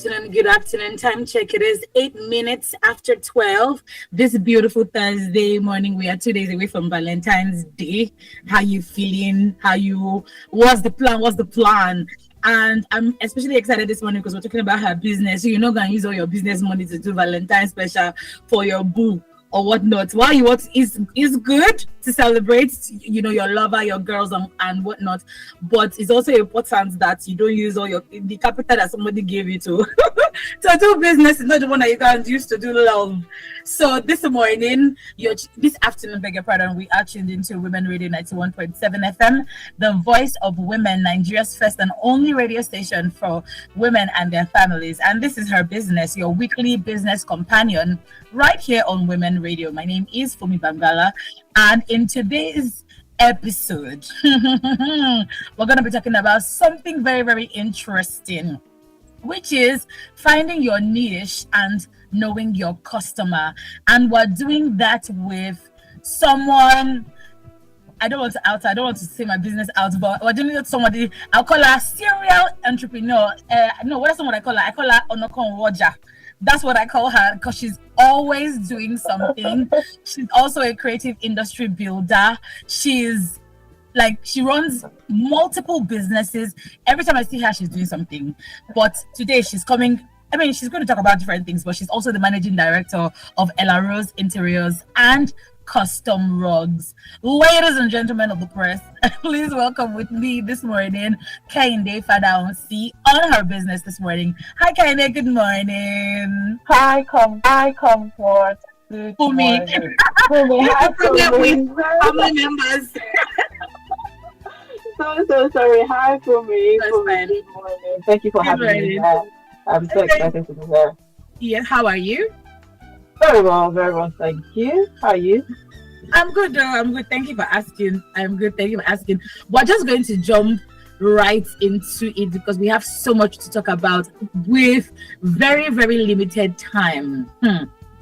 afternoon. Good afternoon. Time check. It is 8 minutes after 12. This beautiful Thursday morning. We are 2 days away from Valentine's Day. How you feeling? What's the plan? And I'm especially excited this morning because we're talking about her business. So you're not going to use all your business money to do Valentine's special for your boo or whatnot. Why you want is good to celebrate, your lover, your girls, and whatnot. But it's also important that you don't use all the capital that somebody gave you to to do business. Is not the one that you can use to do love. So this afternoon, beg your pardon, we are tuned into Women Radio 91.7 FM, the voice of women, Nigeria's first and only radio station for women and their families. And this is her business, your weekly business companion, right here on Women Radio. My name is Fumi Bangala, and in today's episode, we're going to be talking about something very, very interesting, which is finding your niche and knowing your customer. And we're doing that with someone, I don't want to say my business out, but we're doing it with somebody, I'll call her serial entrepreneur. What is someone I call her? I call her Onokon Roger. That's what I call her because she's always doing something. She's also a creative industry builder. She runs multiple businesses. Every time I see her, she's doing something. But today she's going to talk about different things, but she's also the managing director of Ella Rose Interiors and Custom Rugs. Ladies and gentlemen of the press, please welcome with me this morning, Kehinde Fadaunsi, on her business this morning. Hi, Kehinde, good morning. Hi, Comfort. Good morning. Hi, with family members. So sorry. Hi, Fumi. That's fine. Good morning. Thank you for having me. I'm so excited to be here. Yeah, how are you? Very well, thank you. How are you? I'm good, though. I'm good. Thank you for asking. We're just going to jump right into it because we have so much to talk about with very, very limited time.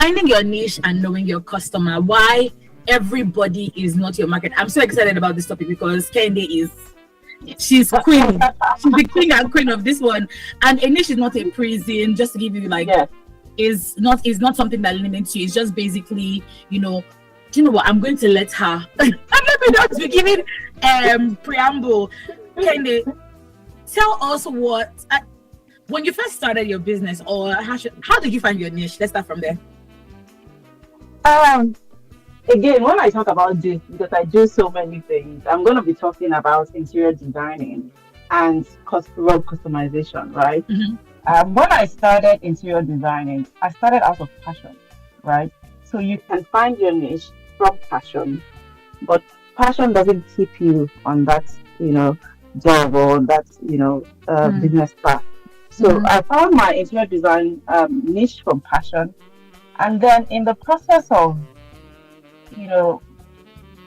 Finding your niche and knowing your customer. Why everybody is not your market. I'm so excited about this topic because Kehinde she's queen. She's the king and queen of this one. And a niche is not a prison, just to give you is not something that limits you. It's just basically, do you know what? I'm going to let her. I'm not be giving preamble. Kehinde, tell us when you first started your business, or how did you find your niche? Let's start from there. Again, when I talk about this, because I do so many things, I'm going to be talking about interior designing and rug customization, right? Mm-hmm. When I started interior designing, I started out of passion, right? So you can find your niche from passion, but passion doesn't keep you on that, job or that, business path. So I found my interior design niche from passion, and then in the process of,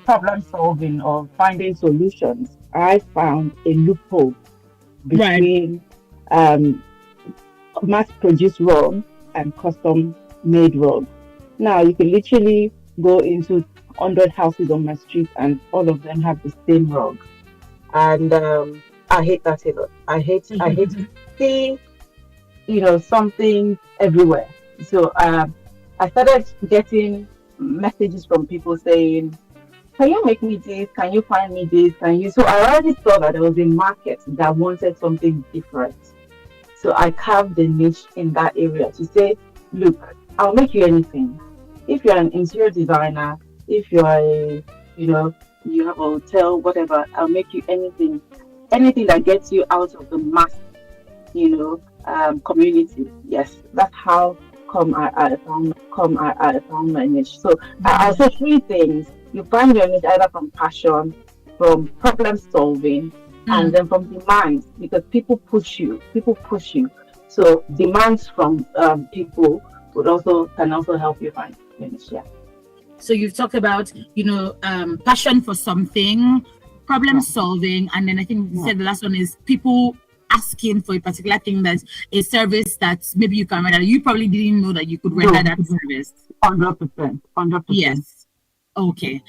problem solving or finding solutions, I found a loophole between mass-produced rug and custom-made rug. Now, you can literally go into 100 houses on my street and all of them have the same rug. And I hate that a lot. I hate to see, something everywhere. So I started getting messages from people saying, can you make me this? Can you find me this? So I already saw that there was a market that wanted something different. So I carved the niche in that area to say, look, I'll make you anything. If you're an interior designer, if you're you have a hotel, whatever, I'll make you anything that gets you out of the mass, community. Yes, that's how I found my niche. So I'll say three things. You find your niche either from passion, from problem solving, and then from demands, because people push you. So demands from people can also help you find your niche. Yeah. So you've talked about, passion for something, problem solving, and then I think you said the last one is people asking for a particular thing, that's a service that maybe you can render. You probably didn't know that you could render that service. 100%. Yes. Okay.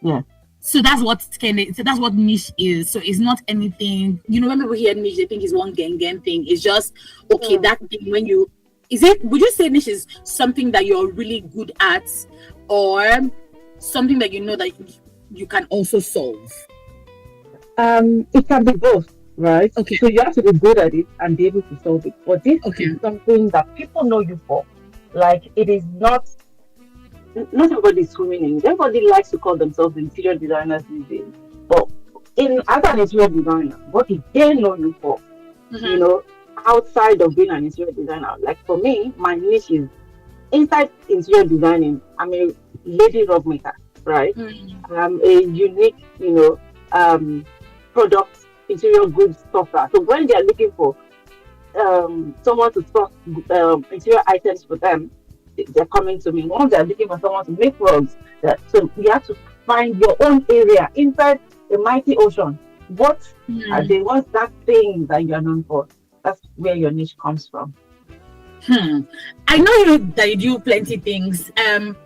Yes. So that's what so that's what niche is. So it's not anything, when people hear niche, they think it's one gang thing. It's just okay, Mm. that thing when you is it would you say niche is something that you're really good at, or something that you know that you can also solve? It can be both, right? Okay, So you have to be good at it and be able to solve it. But this okay. is something that people know you for. Like it is not everybody is swimming in. Everybody likes to call themselves interior designers these days. But in as an interior designer, what do they know you for? You Mm-hmm. know, outside of being an interior designer. Like for me, my niche is inside interior designing. I'm a lady rug maker, right? Mm-hmm. I'm a unique, product interior goods stuffer. So when they are looking for someone to stock interior items for them, they're coming to me. Once they're looking for someone to make rugs, so you have to find your own area inside the mighty ocean. What are Mm-hmm. they? What's that thing that you're known for? That's where your niche comes from. Hmm. I know that you do plenty things.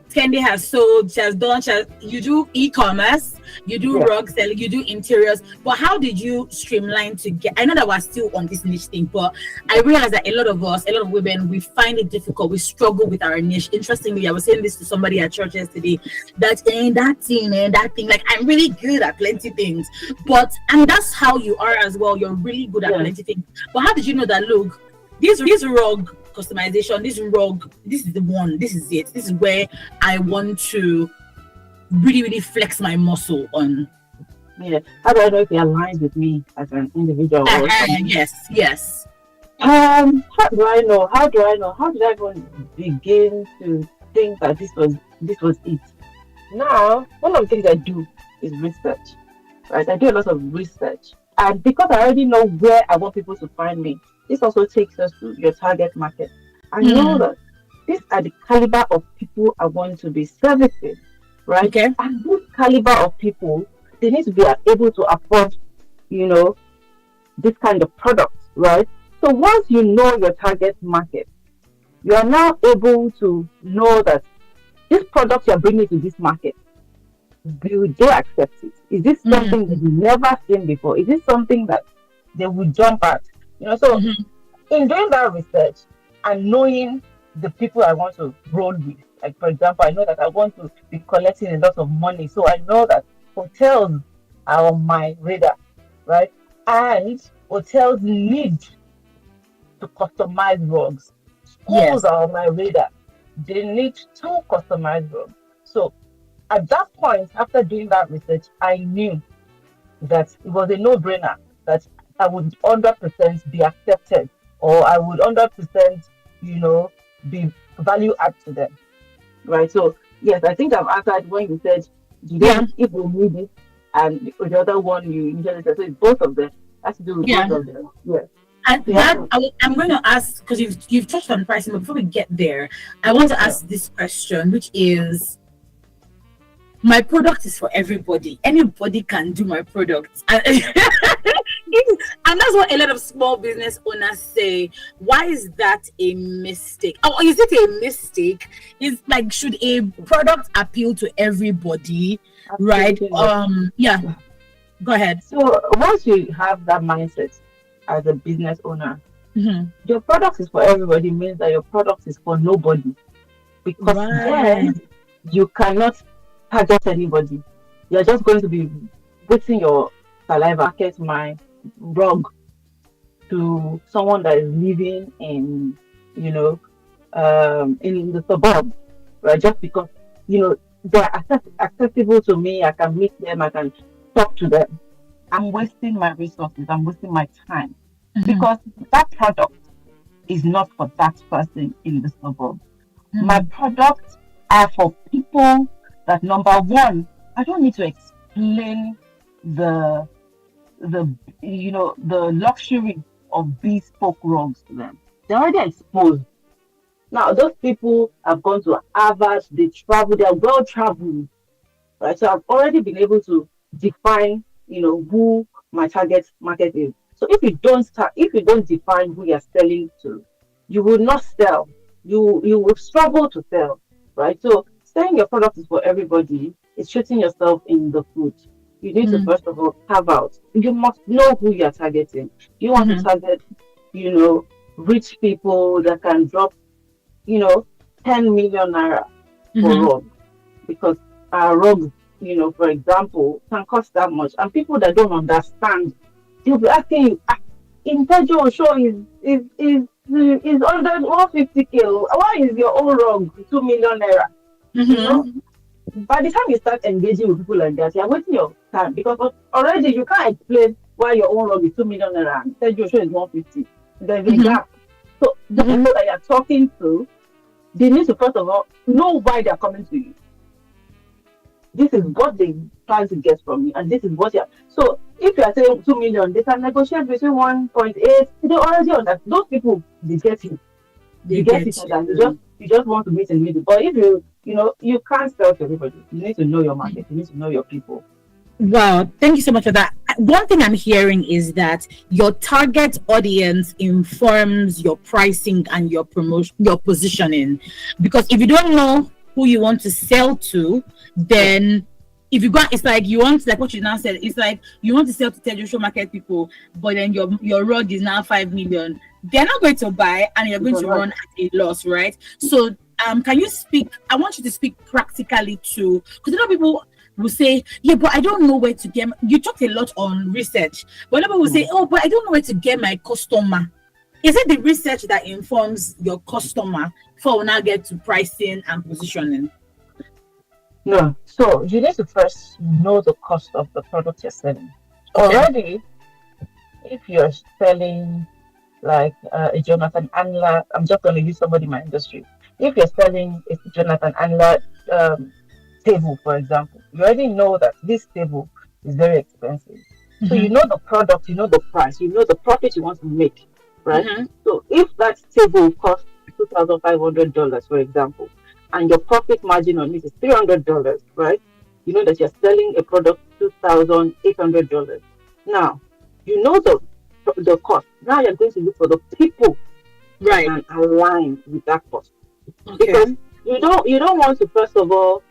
Kendi has sold, she has done, you do e-commerce, you do Yeah, rug selling, you do interiors. But how did you streamline to get? I know that we're still on this niche thing, but I realize that a lot of us, a lot of women, we find it difficult. We struggle with our niche. Interestingly, I was saying this to somebody at church yesterday. That ain't that thing, and that thing. Like I'm really good at plenty things, but and that's how you are as well. You're really good at yeah. plenty things. But how did you know that? Look, this rug customization, this rug, this is the one, this is it, this is where I want to really flex my muscle on. Yeah. How do I know if it aligns with me as an individual or something? Yes, yes. How do I know? How do I know? How did I even begin to think that this was it? Now, one of the things I do is research, right? I do a lot of research. And because I already know where I want people to find me, this also takes us to your target market. I know Mm, that these are the caliber of people I want to be servicing, right? okay. And this caliber of people, they need to be able to afford, you know, this kind of product, right? So once you know your target market, you are now able to know that this product you're bringing to this market, do they accept it? Is this something that Mm, you've never seen before? Is this something that they would jump at? So mhm. in doing that research and knowing the people I want to roll with, like for example, I know that I want to be collecting a lot of money, so I know that hotels are on my radar, right? And hotels need to customize rugs. Schools Yes. are on my radar. They need to customize rugs. So at that point, after doing that research, I knew that it was a no-brainer that I would 100% be accepted, or I would 100%, you know, be value add to them, right? So yes, I think I've answered when you said, do they, Yeah. if they need it, and the other one you usually said, so it's both of them. Has to do with Yeah. both of them. Yes. And So you have that to, I'm going to ask because you've touched on pricing, but before we get there, I want to yeah. ask this question, which is my product is for everybody. Anybody can do my product. And, and that's what a lot of small business owners say. Why is that a mistake? Oh, is it a mistake? Is like should a product appeal to everybody? Right? Absolutely not. Yeah, go ahead. So once you have that mindset as a business owner, Mhm. your product is for everybody means that your product is for nobody, because Right. then you cannot target anybody. You're just going to be putting your saliva, market my rug to someone that is living you know, in the suburb, right? Just because, they're accessible to me, I can meet them, I can talk to them. I'm wasting my resources, I'm wasting my time Mhm. because that product is not for that person in the suburb. My Mhm. products are for people that, number one, I don't need to explain the the luxury of bespoke rugs to them. They're already exposed. Now those people have gone to Harvard, they travel, they're well traveled, right? So I've already been able to define, who my target market is. So if you don't define who you're selling to, you will not sell. You will struggle to sell, right? So saying your product is for everybody is shooting yourself in the foot. you need to first of all carve out. You must know who you're targeting. You want to target, rich people that can drop, 10 million naira for rug, because our rugs, for example, can cost that much. And people that don't understand, they'll be asking you, in Tejo show is under 150K. Why is your own rug 2 million naira? By the time you start engaging with people like that, you're wasting your time, because already you can't explain why your own rug is 2 million naira and Tejo show is 150. There's a gap. So the people that you're talking to, they need to first of all know why they're coming to you. This is what they plan to get from you, and this is what you're. So if you are saying 2 million, they can negotiate between 1.8. They already understand. Those people, they get you. They get it, and you just want to meet in the middle. But if you can't sell to everybody. You need to know your market. You need to know your people. Wow, thank you so much for that. One thing I'm hearing is that your target audience informs your pricing and your promotion, your positioning. Because if you don't know who you want to sell to, then if you go, it's like you want, like what you now said, it's like you want to sell to Tejo Show market people, but then your rug is now 5 million. They're not going to buy, and you're going to run at a loss, right? So, can you speak? I want you to speak practically too, because a lot of people will say, yeah, but I don't know where to get. You talked a lot on research, but a lot of people will say, oh, but I don't know where to get my customer. Is it the research that informs your customer before we now get to pricing and positioning? No. So you need to first know the cost of the product you're selling. Okay. Already, if you're selling like a Jonathan Andler, I'm just going to use somebody in my industry. If you're selling a Jonathan Andler table, for example, you already know that this table is very expensive. So you know the product, you know the price, you know the profit you want to make, right? So if that table costs $2,500, for example, and your profit margin on it is $300, right? You know that you're selling a product $2,800. Now, you know the cost. Now you're going to look for the people, right, and align with that cost. Okay. Because you don't want to first of all,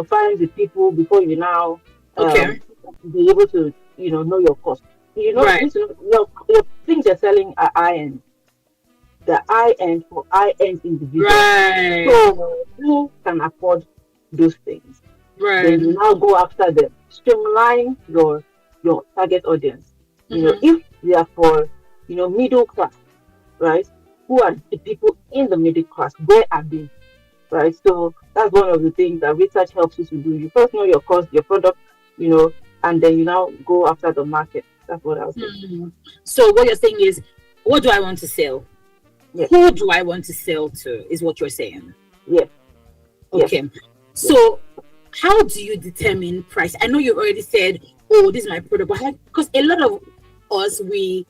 find the people before you now be able to know your cost. Right. Your things you're selling are high end. The high end for high end individuals. Right. So who can afford those things? Right. Then you now go after them. Streamline your target audience. If they are for middle class, right? Who are the people in the middle class? Where are they? Right. So that's one of the things that research helps you to do. You first know your cost, your product, and then you now go after the market. That's what I was saying. So what you're saying is, what do I want to sell? Yes. Who do I want to sell to is what you're saying. Yes. Okay. Yes. So how do you determine price? I know you already said, oh, this is my product, but because a lot of us, me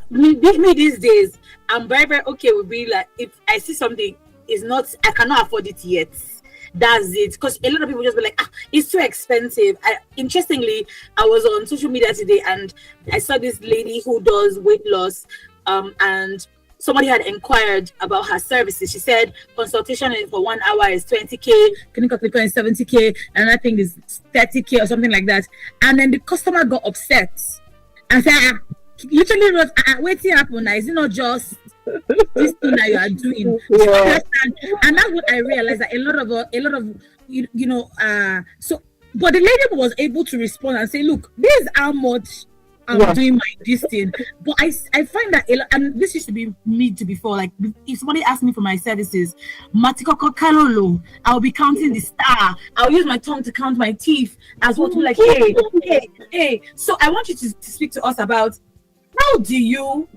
these days, I'm very, very okay with being like, if I see something is not, I cannot afford it yet. That's it. Because a lot of people just be like, it's too expensive. Interestingly, I was on social media today and I saw this lady who does weight loss, and somebody had inquired about her services. She said consultation for 1 hour is 20K, clinical is 70K, and I think is 30K or something like that. And then the customer got upset and said, literally wrote, waiting happen now. Is it not just this thing that you are doing? Yeah. And that's what I realized, that a lot of so, but the lady was able to respond and say, look, this is how much I'm doing this thing. But I find that and this used to be me to before, like if somebody asked me for my services, Matikoko Kalolo, I'll be counting the star. I'll use my tongue to count my teeth as what, like, hey. So I want you to speak to us about, how do you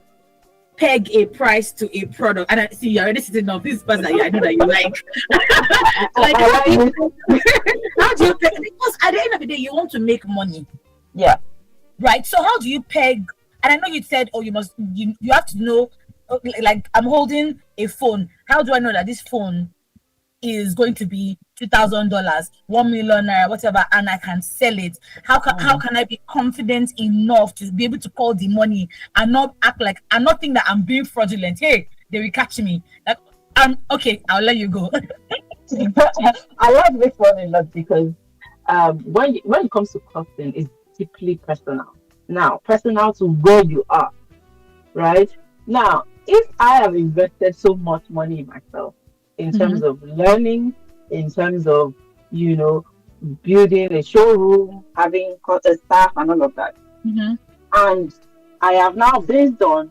peg a price to a product? And I see you're already sitting on this person. I know that you like. How do you peg? Because at the end of the day, you want to make money. Yeah. Right. So how do you peg? And I know you said, oh, you have to know, like, I'm holding a phone. How do I know that this phone is going to be $2,000, 1 million naira, whatever, and I can sell it? How can I be confident enough to be able to call the money and not act like, and not think that I'm being fraudulent? Hey, they will catch me. Like, okay, I'll let you go. I like this one a lot because when it comes to costing, it's deeply personal. Now, personal to where you are, right? Now, if I have invested so much money in myself, in Mm-hmm. terms of learning, in terms of, you know, building a showroom, having a staff and all of that, Mm-hmm. and I have now, based on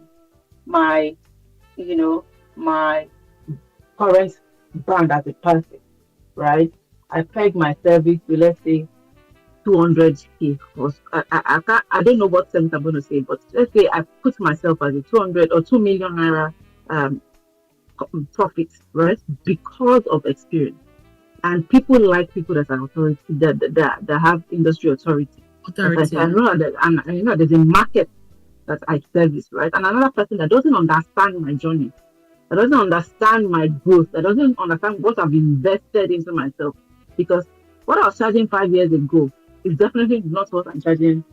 my, you know, my current brand as a person, right? I peg my service to, let's say, 200K. I don't know what sense I'm going to say, but let's say I put myself as a 200 or 2 million naira um, profit, right? Because of experience. And people like people that are authority, that have industry authority. That I Authority. know that, and I know there's a market that I service, right? And another person that doesn't understand my journey, that doesn't understand my growth, that doesn't understand what I've invested into myself. Because what I was charging 5 years ago is definitely not what I'm charging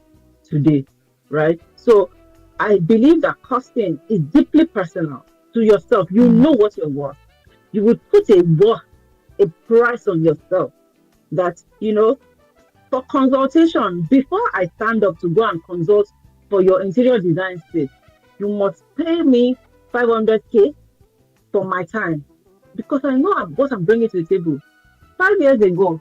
today, right? So I believe that costing is deeply personal to yourself. You Mm. know what you're worth. You would put a price on yourself that, for consultation, before I stand up to go and consult for your interior design space, you must pay me 500K for my time because I know what I'm bringing to the table. 5 years ago,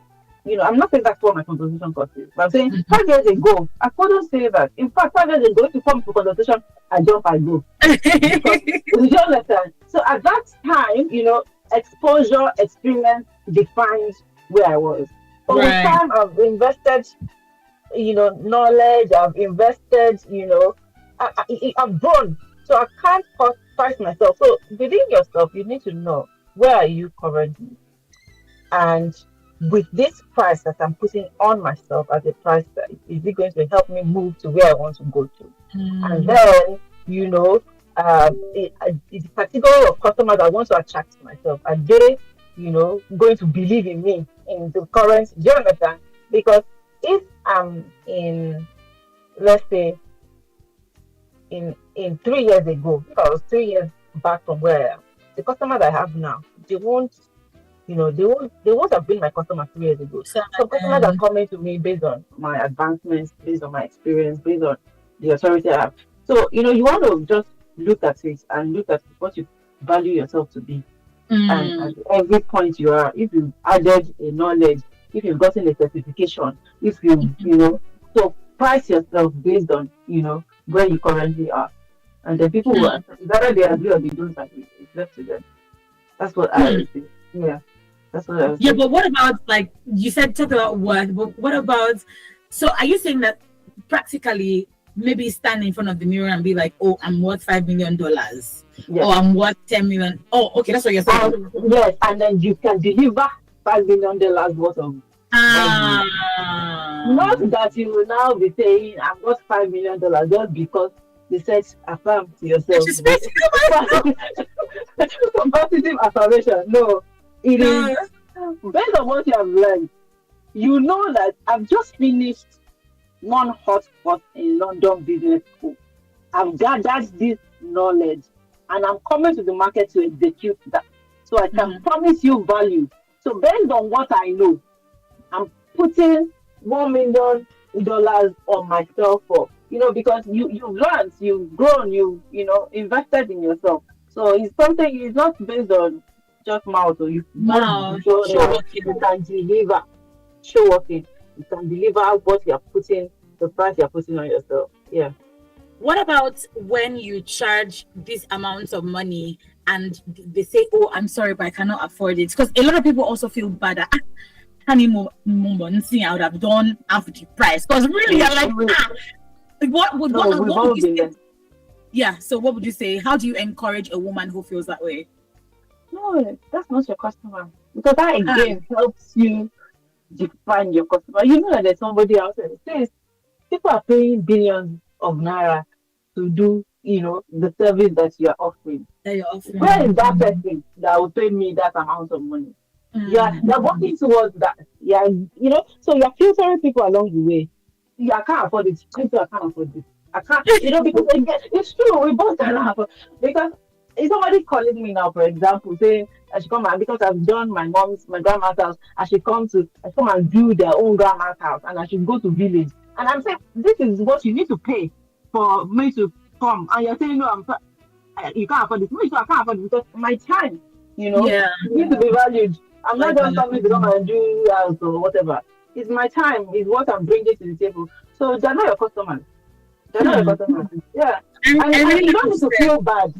I'm not saying that's what my consultation cost is, but I'm saying Mhm. 5 years ago, I couldn't say that. In fact, 5 years ago, if you come to consultation, I go because you understand. So at that time, exposure, experience defined where I was. But with Right. time, I've invested, knowledge. I've invested, I've grown. So I can't price myself. So within yourself, you need to know where are you currently, and with this price that I'm putting on myself as a price tag, is it going to help me move to where I want to go to? And Mm. then, you know, the category of customers I want to attract to myself, are they, going to believe in me in the current, do you understand? Because if I'm in, let's say, in 3 years ago, if I was 3 years back from where I am, the customers I have now, they won't have been my customer 3 years ago. So, Some customers are um, coming to me based on my advancements, based on my experience, based on the authority I have. So, you want to just look at it and look at what you value yourself to be. And at mm. every point you are, if you've added a knowledge, if you've gotten a certification, if so price yourself based on, where you currently are. And then people will Hmm. answer. Whether they agree or they don't agree, it's left to them. That's what I Hmm. would say. Yeah. That's what I would Yeah, say. but what about, like you said, talk about what? But what about? So, are you saying that practically, maybe stand in front of the mirror and be like, "Oh, I'm worth $5 million," Yes. or "I'm worth 10 million"? Oh, okay, that's what you're saying. And yes, and then you can deliver $5 million worth of value. Not Ah, that you will now be saying, I've got $5 million just because you said affirm to yourself. she's speaking to Positive affirmation. No, it is myself. based on what you have learned. You know that I've just finished one hotspot in London Business School. I've gathered this knowledge and I'm coming to the market to execute that. So I can Mhm. promise you value. So based on what I know, I'm putting $1 million on myself for, because you've learned, you've grown, invested in yourself. So it's something, it's not based on just mouth, or you just Wow, show show that you working. can deliver, show working, you can deliver what you're putting, the price you're putting on yourself. Yeah. What about when you charge these amounts of money and they say, "Oh, I'm sorry, but I cannot afford it"? Because a lot of people also feel bad that, I would have done half the price. Because really, We, you're like, we, what would no, we've what would all you been say? there. Yeah. So what would you say? How do you encourage a woman who feels that way? No, that's not your customer. Because that Ah, again helps you define your customer. You know that there's somebody else that says people are paying billions of naira to do, the service that you are offering. that you're Where is offering. that person that will pay me that amount of money? Yeah, Mm. they're working towards that. Yeah, so you're filtering people along the way. Yeah, I can't afford it. I can't afford it. I can't, because again, it's true. We both cannot afford, because if somebody calling me now, for example, saying I should come, and because I've done my grandma's house, I should come and do their own grandma's house, and I should go to village. And I'm saying, this is what you need to pay for me to come. And you're saying, no, you can't afford this. Me too, I can't afford it because my time, Yeah. needs to be valued. I'm not Like just coming to come valuable. and do house or whatever. It's my time, is what I'm bringing to the table. So they're not your customers. They're not your Hmm. customers. Yeah. I And really you like don't you need to said. feel bad.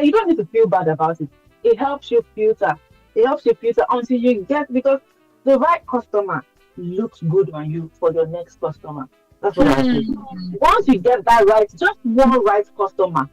You don't need to feel bad about it. It helps you filter. It helps you filter until you get, because the right customer looks good on you for your next customer. That's what I'll say. Hmm. Once you get that right, just one right customer,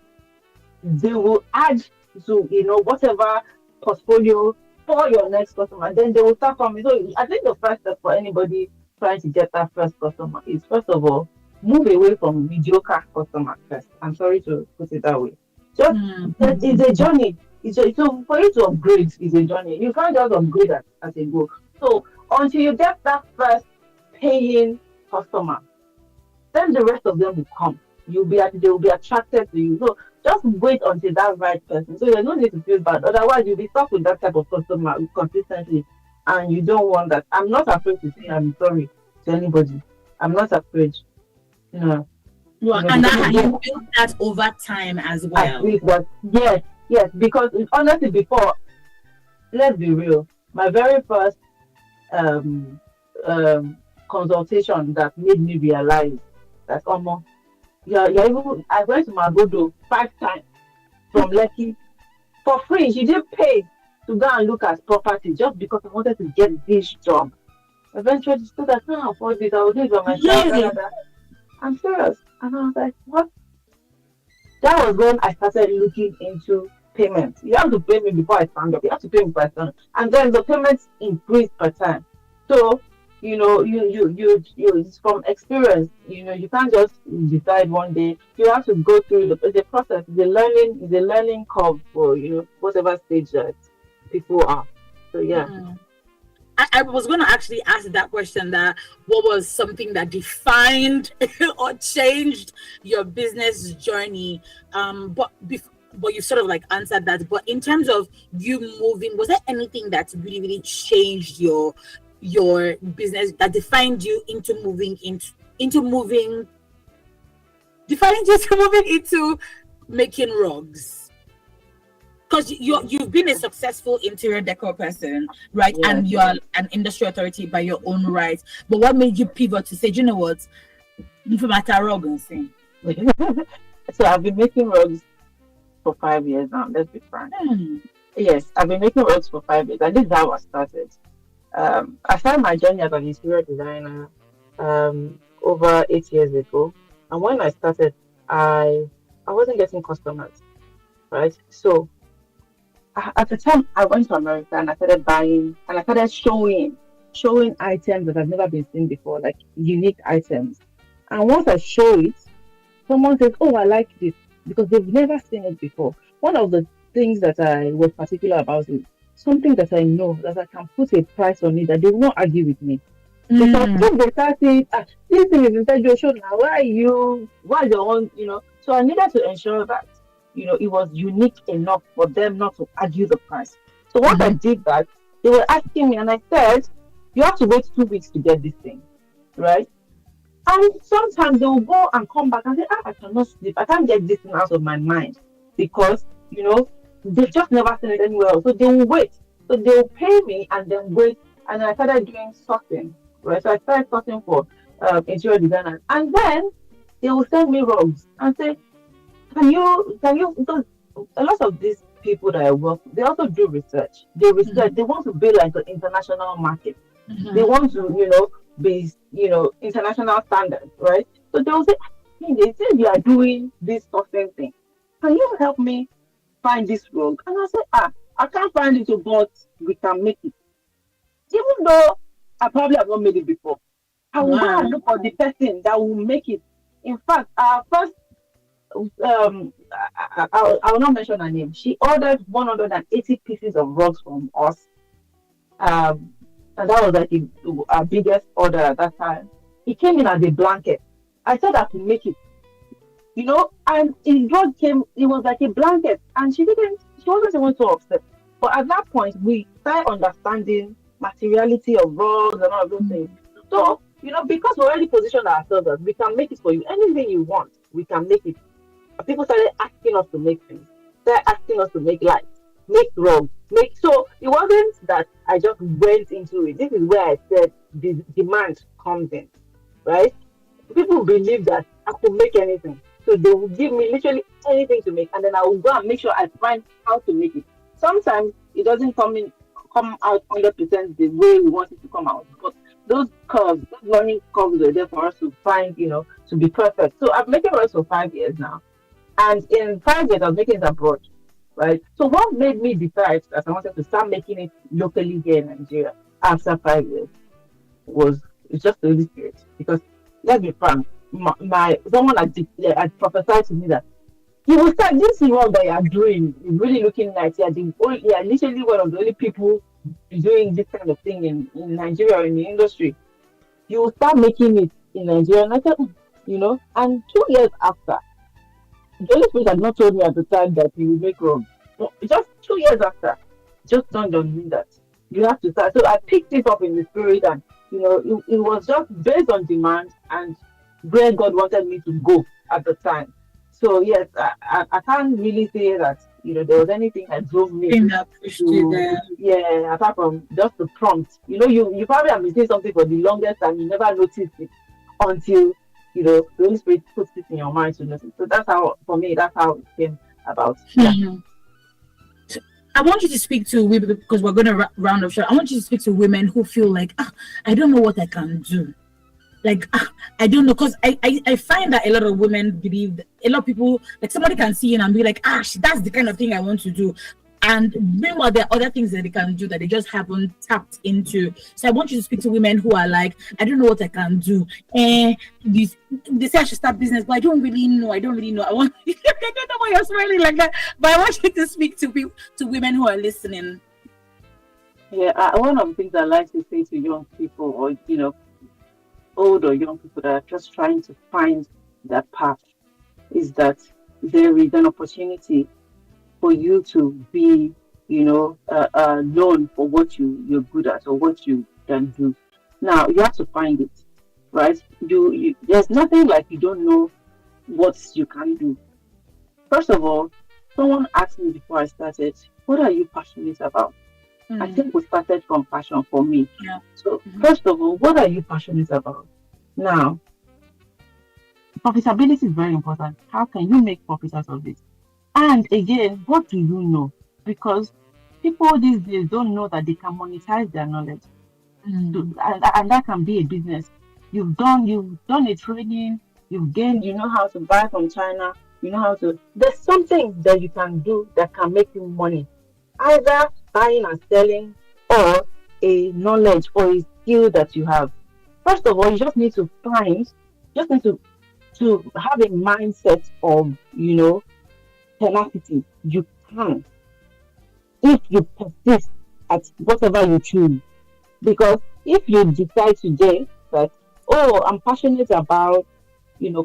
they will add to whatever portfolio for your next customer. Then they will start coming. So I think the first step for anybody trying to get that first customer is, first of all, move away from mediocre customers first. I'm sorry to put it that way. Just Hmm. it's a journey. So for you to upgrade is a journey. You can't just upgrade as a go. So until you get that first paying customer, then the rest of them will come. They will be attracted to you. So just wait until that right person. So there's no need to feel bad. Otherwise, you'll be stuck with that type of customer consistently, and you don't want that. I'm not afraid to say I'm sorry to anybody. I'm not afraid. You know, Well, and because that again, you built that over time as I well. feel that yes, yes. Because honestly, before, let's be real, my very first um consultation that made me realize that, you're even, I went to Magodo 5 times from Lekki for free. She didn't pay to go and look at property just because I wanted to get this job. Eventually, she said, I can't afford it. I will do it by myself. Da, da, Really? da. I'm serious. And I was like, what? That was when I started looking into payments. You have to pay me before I stand up. You have to pay me before I stand up. And then the payments increased per time. So, it's from experience. You can't just decide one day. You have to go through the process. The learning curve for, whatever stage that people are. So yeah. Hmm. I was going to actually ask that question, that what was something that defined or changed your business journey. But you sort of like answered that. But in terms of you moving, was there anything that really, really changed your business, that defined you into moving defined you to moving into making rugs? Because you've been a successful interior decor person, right? Yes. And you're an industry authority by your own right. But what made you pivot to say, "Do you know what, matter rug and say, So I've been making rugs for 5 years now. Let's be frank. hmm, Yes, I've been making rugs for 5 years, and this is how I started. I started my journey as an interior designer over 8 years ago, and when I started, I wasn't getting customers, right? So at the time, I went to America and I started buying and I started showing items that have never been seen before, like unique items. And once I show it, someone says, "Oh, I like this," because they've never seen it before. One of the things that I was particular about is something that I know that I can put a price on it, that they will not argue with me. Because hmm, if they start saying, this thing is inside your show now, why your own, So I needed to ensure that, it was unique enough for them not to argue the price. So once I hmm, did that, they were asking me, and I said, you have to wait 2 weeks to get this thing, right? And sometimes they will go and come back and say, I cannot sleep. I can't get this thing out of my mind because, they've just never seen it anywhere else. So they will wait. So they will pay me and then wait. And I started doing sourcing, right? So I started sourcing for interior designers. And then they will send me rugs and say, because a lot of these people that I work with, they also do research. They research, they want to build like an international market. They hmm, want to, be, international standards, right? So they'll say, "Hey, they say you are doing this sourcing thing. Can you help me find this rug?" And I say, I can't find it, but we can make it. Even though I probably have not made it before. I will go wow, and look for the person that will make it. In fact, our first I will not mention her name. She ordered 180 pieces of rugs from us. Um, and that was like our biggest order at that time. It came in as a blanket. I said I could make it, and it rug came, it was like a blanket. And she wasn't even so upset. But at that point, we started understanding materiality of rugs and all of those things. So because we already positioned ourselves as we can make it for you. Anything you want, we can make it. People started asking us to make things, started asking us to make lights, make rugs, make. So it wasn't that I just went into it. This is where I said the demand comes in, right? People believe that I could make anything. So they will give me literally anything to make, and then I will go and make sure I find how to make it. Sometimes it doesn't come out 100% the way we want it to come out. But those curves, those learning curves are there for us to find, to be perfect. So I've been making rugs for 5 years now. And in 5 years, I was making it abroad, right? So what made me decide that I wanted to start making it locally here in Nigeria after 5 years was it's just the Holy Spirit. Because let's be frank, my someone had prophesied to me that you will start this work that you are doing is really looking nice. You are literally one of the only people doing this kind of thing in Nigeria or in the industry. You will start making it in Nigeria. And I said, and 2 years after, the Holy Spirit had not told me at the time that he would make wrong. No, just 2 years after, just dawned on me that you have to start. So I picked it up in the spirit, and it was just based on demand and where God wanted me to go at the time. So yes, I can't really say that there was anything that drove me That pushed you to there. yeah, apart from just the prompt. You probably have been saying something for the longest time, you never noticed it until the Holy Spirit puts it in your mind to notice. So that's how, for me, that's how it came about. Yeah. Mhm. So I want you to speak to women because we're going to round up short. I want you to speak to women who feel like, I don't know what I can do. Like, I don't know, because I find that a lot of women believe that a lot of people, like somebody can see it and be like, that's the kind of thing I want to do. And meanwhile, there are other things that they can do that they just haven't tapped into. So I want you to speak to women who are like, I don't know what I can do. And they say I should start business, but I don't really know. I don't really know. I want I don't know why you're smiling like that. But I want you to speak to people, to women who are listening. Yeah, one of the things I like to say to young people, or old or young people that are just trying to find that path, is that there is an opportunity for you to be, known for what you're good at or what you can do. Now you have to find it, right? There's nothing like you don't know what you can do. First of all, someone asked me before I started, "What are you passionate about?" I Mm, think we started from passion for me. yeah. So Mhm. first of all, what are you passionate about? Now, profitability is very important. How can you make profit out of it? And again, what do you know? Because people these days don't know that they can monetize their knowledge. Mm, And that can be a business. You've done a training, you've gained, you know how to buy from China, there's something that you can do that can make you money. Either buying and selling, or a knowledge or a skill that you have. First of all, you just need to have a mindset of, tenacity. You can, if you persist at whatever you choose. Because if you decide today that, oh, I'm passionate about,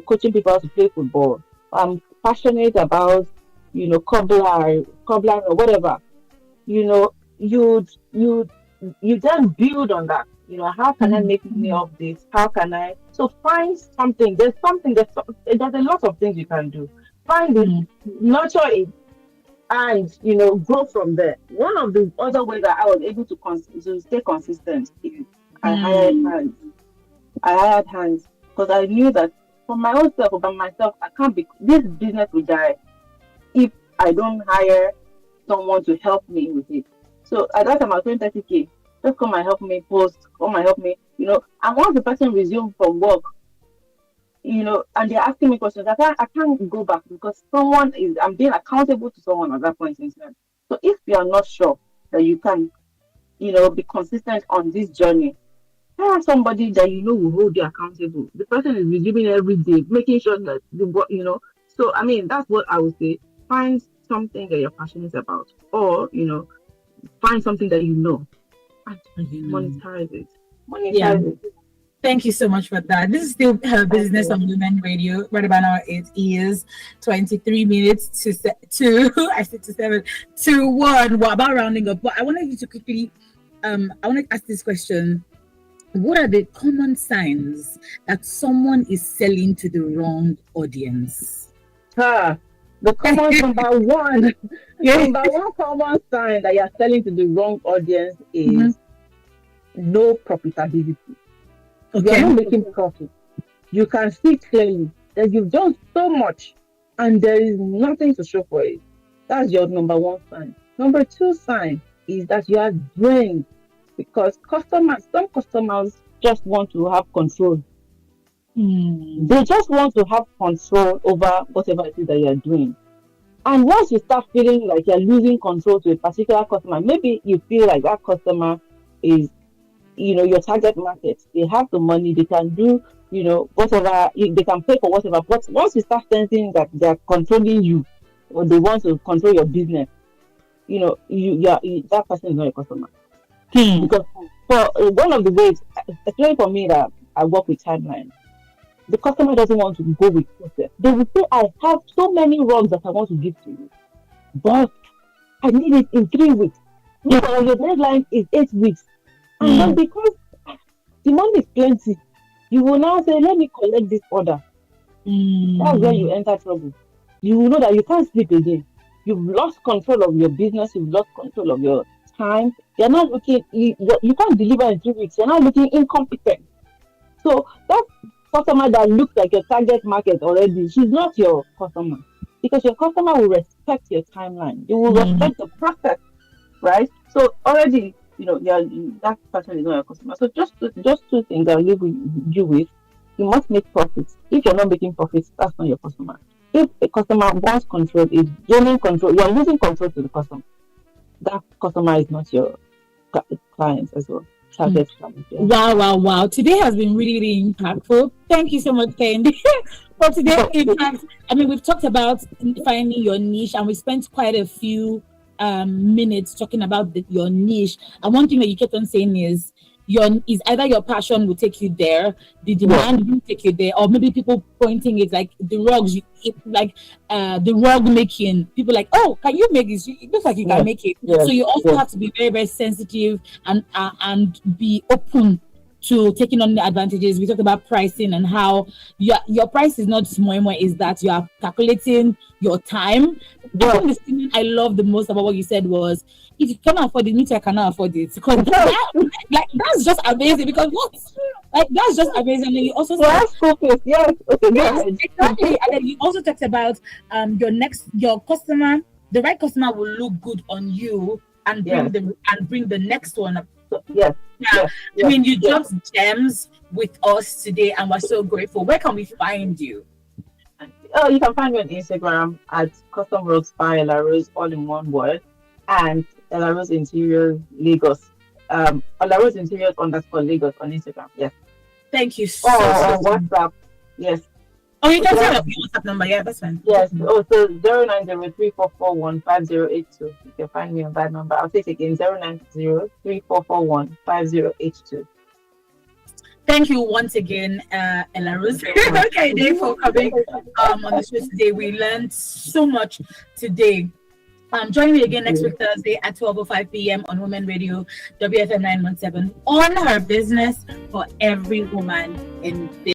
coaching people how to play football, I'm passionate about, cobbler or whatever, you know, you you then build on that. How can I mm, make money mm, off this? How can I? So find something. There's a lot of things you can do. Find it, mm, nurture it, and grow from there. One of the other ways that I was able to stay consistent is I hired mm, hands. I hired hands because I knew that for my own self or by myself, I can't be. This business will die if I don't hire someone to help me with it. So at that time, I was paying 30K. Just come and help me post, come and help me. And once the person resumed from work, and they're asking me questions, I can't go back because I'm being accountable to someone at that point in time. So if you are not sure that you can, be consistent on this journey, hire somebody that will hold you accountable. The person is resuming every day, making sure that So I mean, that's what I would say. Find something that you're passionate about, or find something that and you know. monetize it. Yeah. Monetize it. Thank you so much for that. This is still her Thank business you. on Women Radio. Right about now, it is 23 minutes to I said to 7 to 1. What about rounding up? But I wanted you to quickly, I want to ask this question. what are the common signs that someone is selling to the wrong audience? The common number one, Yeah. number one common sign that you're selling to the wrong audience Mhm. is no profitability. You are Okay. not making profit. You can see clearly that you've done so much and there is nothing to show for it. That's your number one sign. Number two sign is that you are drained because some customers just want to have control. Hmm. They just want to have control over whatever it is that you're doing. And once you start feeling like you're losing control to a particular customer, maybe you feel like that customer is, your target market. They have the money, they can do, whatever, they can pay for whatever. But once you start sensing that they're controlling you or they want to control your business, that person is not a customer. Hmm. Because for one of the ways, especially for me that I work with timeline, the customer doesn't want to go with process. They will say, I have so many rugs that I want to give to you, but I need it in 3 weeks. Meanwhile, your deadline is 8 weeks. And then Hmm. because the money is plenty, you will now say, let me collect this order. That's where you Hmm. enter trouble. You will know that you can't sleep again. You've lost control of your business, you've lost control of your time. You're not looking, you can't deliver in 3 weeks. You're not looking incompetent. So that customer that looks like your target market already, she's not your customer. Because your customer will respect your timeline. They will Hmm. respect the process, right? So already, that person is not your customer. So just two things I'll leave you with. You must make profits. If you're not making profits, that's not your customer. If a customer wants control, is gaining control, you're losing control to the customer. That customer is not your client as well. Hmm. Target client, yeah. Wow, wow, wow. Today has been really, really impactful. Thank you so much, Candy. For today, in fact, I mean, we've talked about finding your niche and we spent quite a few minutes talking about your niche. And one thing that you kept on saying is either your passion will take you there, the Yes, demand will take you there, or maybe people pointing it like the rugs, like the rug making. People like, oh, can you make this? It looks like you can yes, make it. yes, So you also yes. have to be very, very sensitive and be open to taking on the advantages. We talked about pricing and how your price is not more and more, is that you are calculating your time. I Yes. think the thing I love the most about what you said was, if you cannot afford it, me too, I cannot afford it. Because Yes. like that's just amazing. Because what? Like that's just amazing. And then you also Well, said, that's school fees. Yes. Okay, go yes, ahead. exactly. And then you also talked about your customer, the right customer will look good on you and Yes. bring the next one up. So, yes. Yeah, Yes. I Yes. mean, you Yes. dropped gems with us today, and we're so grateful. Where can we find you? Oh, you can find me on Instagram at Custom Roads by Ella Rose, all in one word, and Ella Rose Interiors Lagos. Ella Rose Interiors underscore Lagos on Instagram. Yes. Thank you Or so so. on WhatsApp. Yes. Oh, you can Should tell I? us your WhatsApp number. Yeah, that's fine. Yes. Oh, so 09034415082. You can find me on that number. I'll say it again: 09034415082. Thank you once again, Ella Rose. Okay, Dave, for coming on the show today. We learned so much today. Join me again next week Thursday at 12:05 p.m. on Women Radio WFM 917 on her business for every woman in